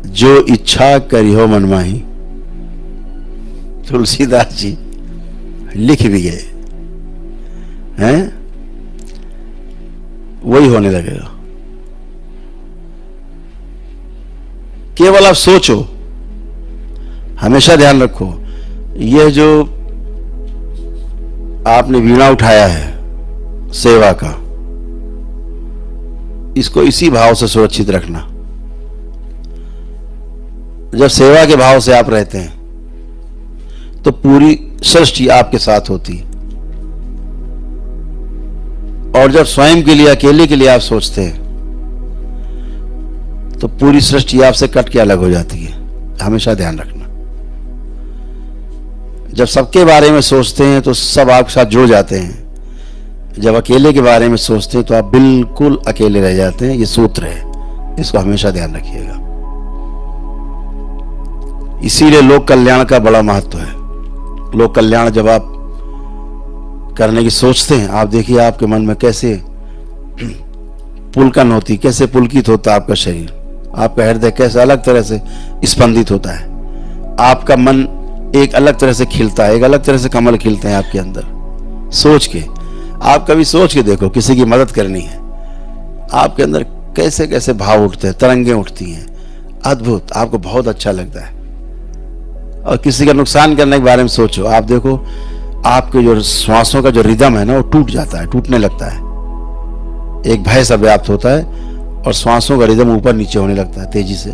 जो इच्छा करियो मन माही, तुलसीदास जी लिख भी गए हैं, वही होने लगेगा। केवल आप सोचो, हमेशा ध्यान रखो, यह जो आपने वीणा उठाया है सेवा का, इसको इसी भाव से सुरक्षित रखना। जब सेवा के भाव से आप रहते हैं तो पूरी सृष्टि आपके साथ होती है, और जब स्वयं के लिए, अकेले के लिए आप सोचते हैं तो पूरी सृष्टि आपसे कट के अलग हो जाती है। हमेशा ध्यान रखना, जब सबके बारे में सोचते हैं तो सब आपके साथ जुड़ जाते हैं, जब अकेले के बारे में सोचते हैं तो आप बिल्कुल अकेले रह जाते हैं। ये सूत्र है, इसको हमेशा ध्यान रखिएगा। इसीलिए लोक कल्याण का बड़ा महत्व है। लोक कल्याण जब आप करने की सोचते हैं, आप देखिए आपके मन में कैसे पुलकन होती, कैसे पुलकित होता आपका शरीर, आपका हृदय कैसे अलग तरह से स्पंदित होता है, आपका मन एक अलग तरह से खिलता है, एक अलग तरह से कमल खिलते हैं आपके अंदर। सोच के, आप कभी सोच के देखो, किसी की मदद करनी है, आपके अंदर कैसे कैसे भाव उठते हैं, तरंगें उठती हैं, अद्भुत, आपको बहुत अच्छा लगता है। और किसी का नुकसान करने के बारे में सोचो, आप देखो आपके जो श्वासों का जो रिदम है ना, वो टूट जाता है, टूटने लगता है, एक भय सा व्याप्त होता है, और श्वासों का रिदम ऊपर नीचे होने लगता है तेजी से,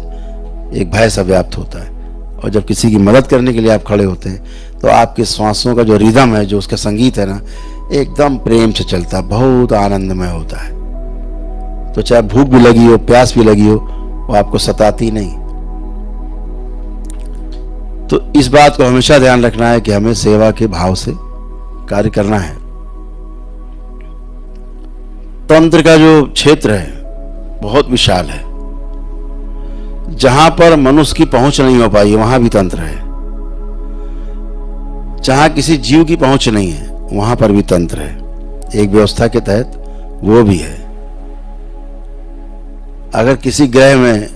एक भय सा व्याप्त होता है। और जब किसी की मदद करने के लिए आप खड़े होते हैं तो आपके श्वासों का जो रिदम है, जो उसका संगीत है ना, एकदम प्रेम से चलता है, बहुत आनंदमय होता है। तो चाहे भूख भी लगी हो, प्यास भी लगी हो, वो आपको सताती नहीं। तो इस बात को हमेशा ध्यान रखना है कि हमें सेवा के भाव से कार्य करना है। तंत्र का जो क्षेत्र है बहुत विशाल है, जहां पर मनुष्य की पहुंच नहीं हो पाई वहां भी तंत्र है, जहां किसी जीव की पहुंच नहीं है वहां पर भी तंत्र है, एक व्यवस्था के तहत वो भी है। अगर किसी ग्रह में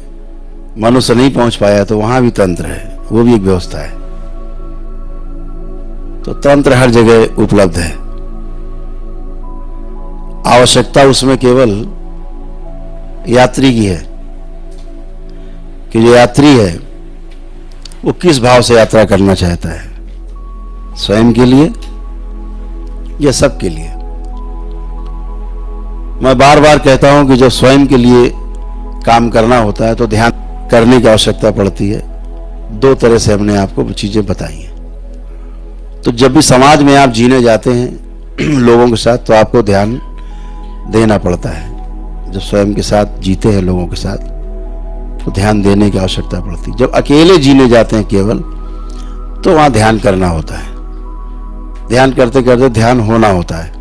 मनुष्य नहीं पहुंच पाया तो वहां भी तंत्र है, वो भी एक व्यवस्था है। तो तंत्र हर जगह उपलब्ध है, आवश्यकता उसमें केवल यात्री की है कि जो यात्री है वो किस भाव से यात्रा करना चाहता है, स्वयं के लिए या सबके लिए। मैं बार बार कहता हूं कि जब स्वयं के लिए काम करना होता है तो ध्यान करने की आवश्यकता पड़ती है। दो तरह से हमने आपको चीजें बताई हैं। तो जब भी समाज में आप जीने जाते हैं लोगों के साथ, तो आपको ध्यान देना पड़ता है। जब स्वयं के साथ जीते हैं लोगों के साथ तो ध्यान देने की आवश्यकता पड़ती है। जब अकेले जीने जाते हैं केवल, तो वहां ध्यान करना होता है। ध्यान करते करते ध्यान होना होता है।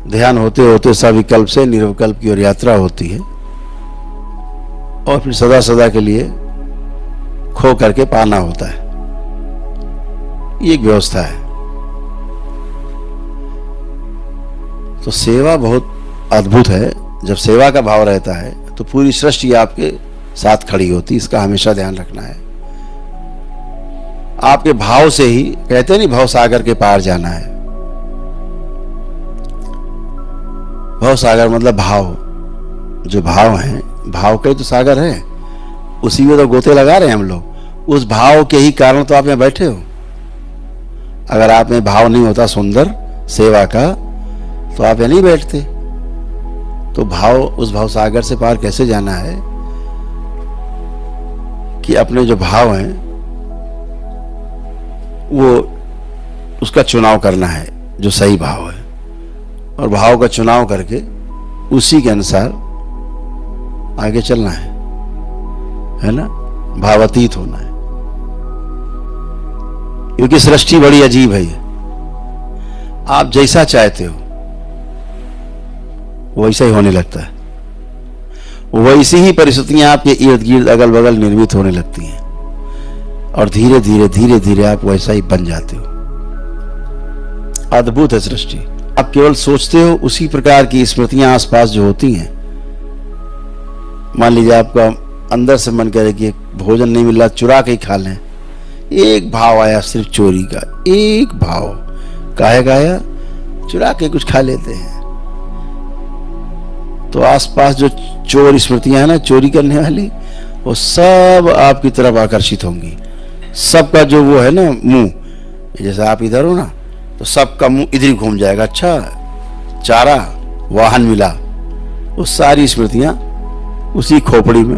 ध्यान होते होते सविकल्प से निर्विकल्प की ओर यात्रा होती है, और फिर सदा सदा के लिए खो करके पाना होता है। ये एक व्यवस्था है। तो सेवा बहुत अद्भुत है। जब सेवा का भाव रहता है तो पूरी सृष्टि आपके साथ खड़ी होती है। इसका हमेशा ध्यान रखना है। आपके भाव से ही, कहते नहीं भाव सागर के पार जाना है। भाव सागर मतलब भाव, जो भाव है, भाव का ही तो सागर है, उसी में तो गोते लगा रहे हैं हम लोग। उस भाव के ही कारण तो आप यहाँ बैठे हो। अगर आप में भाव नहीं होता सुंदर सेवा का, तो आप यहाँ नहीं बैठते। तो भाव, उस भाव सागर से पार कैसे जाना है कि अपने जो भाव हैं वो, उसका चुनाव करना है जो सही भाव है, और भाव का चुनाव करके उसी के अनुसार आगे चलना है ना, भावातीत होना है। क्योंकि सृष्टि बड़ी अजीब है। आप जैसा चाहते हो वैसा ही होने लगता है। वैसी ही परिस्थितियां आपके इर्द गिर्द अगल बगल निर्मित होने लगती हैं, और धीरे धीरे धीरे धीरे आप वैसा ही बन जाते हो। अद्भुत है सृष्टि। आप केवल सोचते हो, उसी प्रकार की स्मृतियां आसपास जो होती हैं। मान लीजिए आपका अंदर से मन करे कि भोजन नहीं मिल रहा, चुरा के ही खा लें। एक भाव आया सिर्फ चोरी का, एक भाव काहे का आया, चुरा के कुछ खा लेते हैं। तो आसपास जो चोर स्मृतियां हैं ना, चोरी करने वाली, वो सब आपकी तरफ आकर्षित होंगी। सबका जो वो है ना मुंह, जैसे आप इधर हो ना, तो सबका मुंह इधर ही घूम जाएगा। अच्छा, चारा वाहन मिला, वो सारी स्मृतियां उसी खोपड़ी में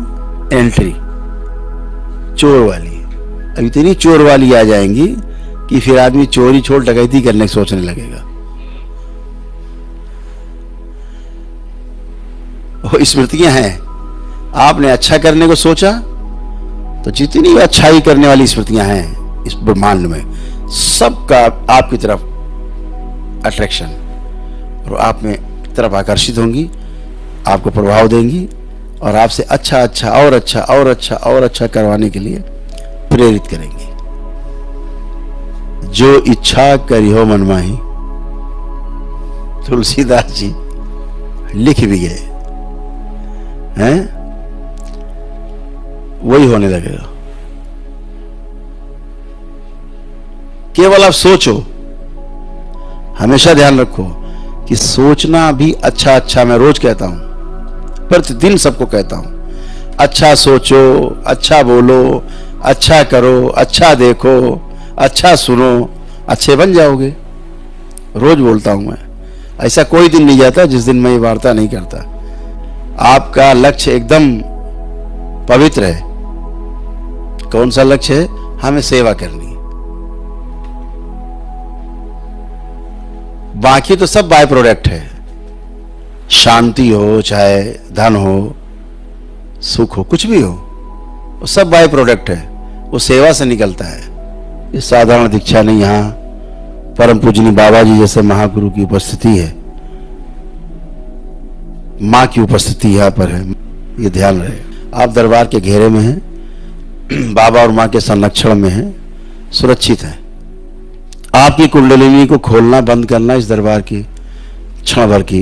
एंट्री चोर वाली। अब इतनी चोर वाली आ जाएंगी कि फिर आदमी चोरी छोड़ डकैती करने की सोचने लगेगा। वो स्मृतियां हैं। आपने अच्छा करने को सोचा तो जितनी अच्छाई करने वाली स्मृतियां हैं इस ब्रह्मांड में, सबका आपकी तरफ अट्रैक्शन, और आप में तरफ आकर्षित होंगी, आपको प्रभाव देंगी और आपसे अच्छा अच्छा और अच्छा और अच्छा और अच्छा करवाने के लिए प्रेरित करेंगी। जो इच्छा करी हो मन माही, तुलसीदास जी लिख भी गए हैं, वही होने लगेगा। केवल आप सोचो, हमेशा ध्यान रखो कि सोचना भी अच्छा अच्छा, मैं रोज कहता हूं, प्रतिदिन सबको कहता हूं, अच्छा सोचो, अच्छा बोलो, अच्छा करो, अच्छा देखो, अच्छा सुनो, अच्छे बन जाओगे। रोज बोलता हूं मैं। ऐसा कोई दिन नहीं जाता जिस दिन मैं ये वार्ता नहीं करता। आपका लक्ष्य एकदम पवित्र है। कौन सा लक्ष्य है? हमें सेवा करनी है। बाकी तो सब बाय प्रोडक्ट है। शांति हो, चाहे धन हो, सुख हो, कुछ भी हो, वो सब बाय प्रोडक्ट है। वो सेवा से निकलता है। ये साधारण दीक्षा नहीं। यहाँ परम पूजनीय बाबा जी जैसे महागुरु की उपस्थिति है, माँ की उपस्थिति यहाँ पर है, ये ध्यान रहे। आप दरबार के घेरे में हैं, बाबा और माँ के संरक्षण में हैं, सुरक्षित हैं। आपकी कुंडलिनी को खोलना बंद करना इस दरबार की क्षण भर की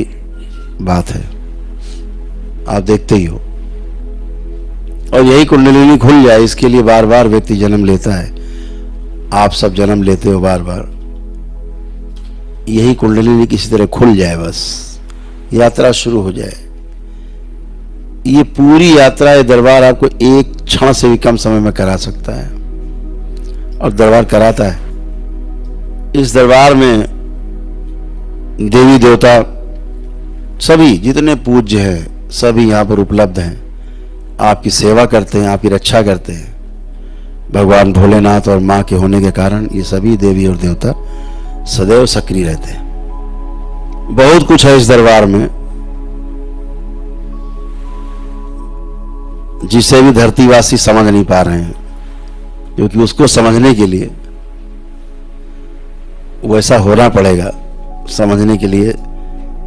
बात है। आप देखते ही हो। और यही कुंडलिनी खुल जाए, इसके लिए बार बार व्यक्ति जन्म लेता है। आप सब जन्म लेते हो बार बार। यही कुंडलिनी किसी तरह खुल जाए, बस यात्रा शुरू हो जाए। ये पूरी यात्रा, ये दरबार आपको एक क्षण से भी कम समय में करा सकता है, और दरबार कराता है। इस दरबार में देवी देवता सभी जितने पूज्य हैं, सभी यहाँ पर उपलब्ध हैं। आपकी सेवा करते हैं, आपकी रक्षा करते हैं। भगवान भोलेनाथ और माँ के होने के कारण ये सभी देवी और देवता सदैव सक्रिय रहते हैं। बहुत कुछ है इस दरबार में, जिसे भी धरतीवासी समझ नहीं पा रहे हैं, क्योंकि उसको समझने के लिए वैसा होना पड़ेगा। समझने के लिए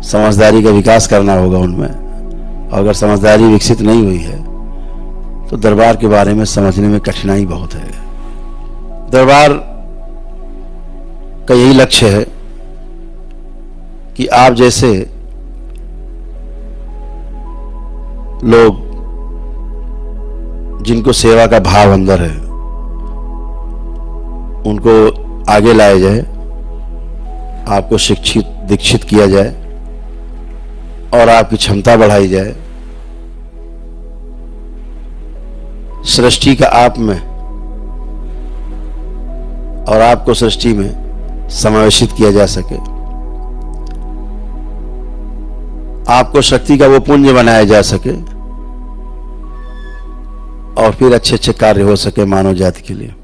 समझदारी का विकास करना होगा उनमें। और अगर समझदारी विकसित नहीं हुई है तो दरबार के बारे में समझने में कठिनाई बहुत है। दरबार का यही लक्ष्य है कि आप जैसे लोग जिनको सेवा का भाव अंदर है, उनको आगे लाया जाए, आपको शिक्षित दीक्षित किया जाए और आपकी क्षमता बढ़ाई जाए। सृष्टि का आप में और आपको सृष्टि में समावेशित किया जा सके। आपको शक्ति का वो पुंज बनाया जा सके और फिर अच्छे अच्छे कार्य हो सके मानव जाति के लिए।